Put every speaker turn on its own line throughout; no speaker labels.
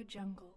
AudioJungle.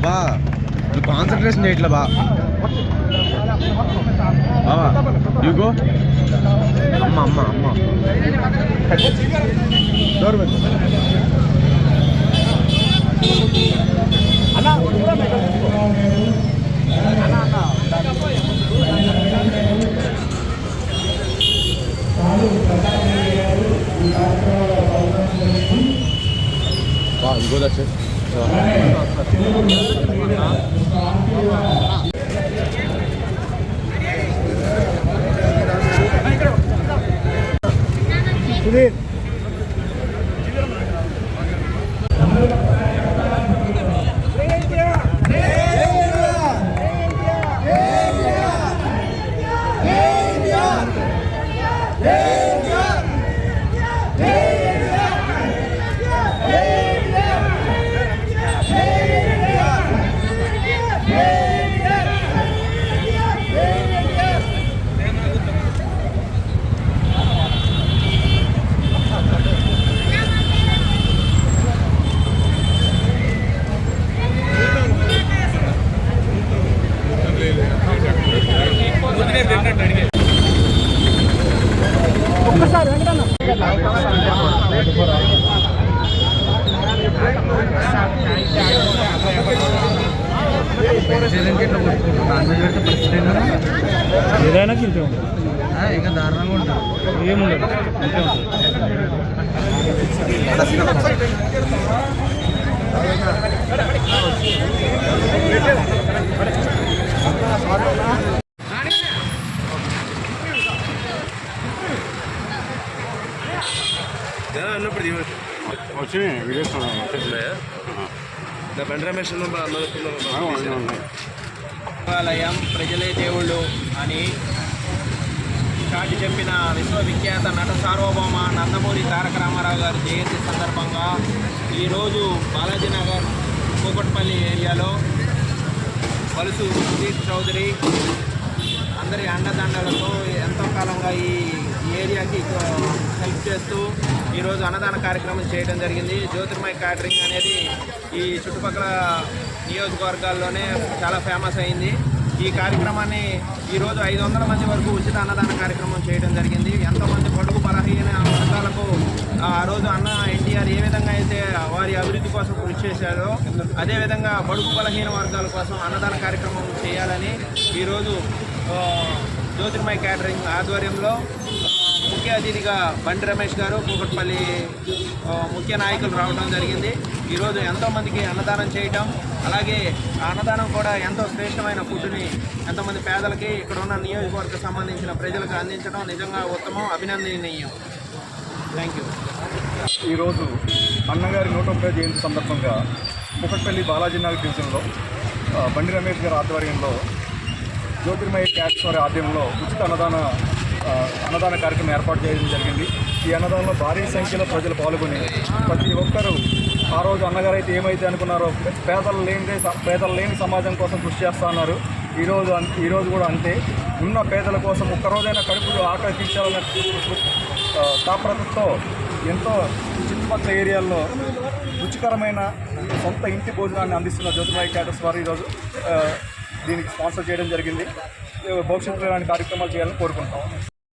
బా concentration చేయట్లే బావా అమ్మ అమ్మ అమ్మ ఇంకో దచ్చ
ఏదైనా తింటే ఉంటుంది
ఇంకా దారుణంగా ఉంటుంది
ఏముండదు అంతే
వచ్చినాయి వీడియోస్
బండి రమేష్
దేవాలయం ప్రజలే దేవుళ్ళు అని చాటి చెప్పిన విశ్వవిఖ్యాత నట సార్వభౌమ నందమూరి తారక రామారావు గారి జయంతి సందర్భంగా ఈరోజు బాలాజీనగర్ కూకట్పల్లి ఏరియాలో వలుసు సుధీర్ చౌదరి అందరి అండదండలతో ఎంతో కాలంగా ఈ ఏరియాకి హెల్ప్ చేస్తూ ఈరోజు అన్నదాన కార్యక్రమం చేయడం జరిగింది. జ్యోతిర్మయ క్యాటరింగ్ అనేది ఈ చుట్టుపక్కల నియోజకవర్గాల్లోనే చాలా ఫేమస్ అయింది. ఈ కార్యక్రమాన్ని ఈరోజు 500 మంది వరకు ఉచిత అన్నదాన కార్యక్రమం చేయడం జరిగింది. ఎంతోమంది పొడుగు బలహీన వర్గాలకు ఆ రోజు అన్న ఎన్టీఆర్ ఏ విధంగా అయితే వారి అభివృద్ధి కోసం కృషి చేశారో అదేవిధంగా బడుగు బలహీన వర్గాల కోసం అన్నదాన కార్యక్రమం చేయాలని ఈరోజు జ్యోతిర్మయ క్యాటరింగ్ ఆధ్వర్యంలో ముఖ్య అతిథిగా బండి రమేష్ గారు కూకట్పల్లి ముఖ్య నాయకులు రావడం జరిగింది. ఈరోజు ఎంతోమందికి అన్నదానం చేయటం, అలాగే ఆ అన్నదానం కూడా ఎంతో శ్రేష్టమైన ఫుడ్ని ఎంతోమంది పేదలకి ఇక్కడ ఉన్న నియోజకవర్గం సంబంధించిన ప్రజలకు అందించడం నిజంగా ఉత్తమం, అభినందనీయం. Thank you.
ఈరోజు అన్నగారి 101వ జయంతి సందర్భంగా కూకట్పల్లి బాలాజీనగర్ డివిజన్లో బండి రమేష్ గారి ఆధ్వర్యంలో జ్యోతిర్మయ క్యాట్స్ వారి ఆధ్వర్యంలో ఉచిత అన్నదాన కార్యక్రమం ఏర్పాటు చేయడం జరిగింది. ఈ అన్నదానంలో భారీ సంఖ్యలో ప్రజలు పాల్గొని ప్రతి ఒక్కరూ ఆ రోజు అన్నగారు అయితే ఏమైతే అనుకున్నారో పేదలు లేని సమాజం కోసం కృషి చేస్తూ ఉన్నారు. ఈరోజు కూడా అంతే. ఉన్న పేదల కోసం ఒక్కరోజైనా కడుపులు ఆకలి తీర్చాలనే తాపత్రతో ఎంతో చుట్టుపక్కల ఏరియాల్లో రుచికరమైన సొంత ఇంటి భోజనాన్ని అందిస్తున్న జ్యోతిర్మయ క్యాటర్స్ వారు ఈరోజు దీనికి స్పాన్సర్ చేయడం జరిగింది. భవిష్యత్తులో ఇలాంటి కార్యక్రమాలు చేయాలని కోరుకుంటాం.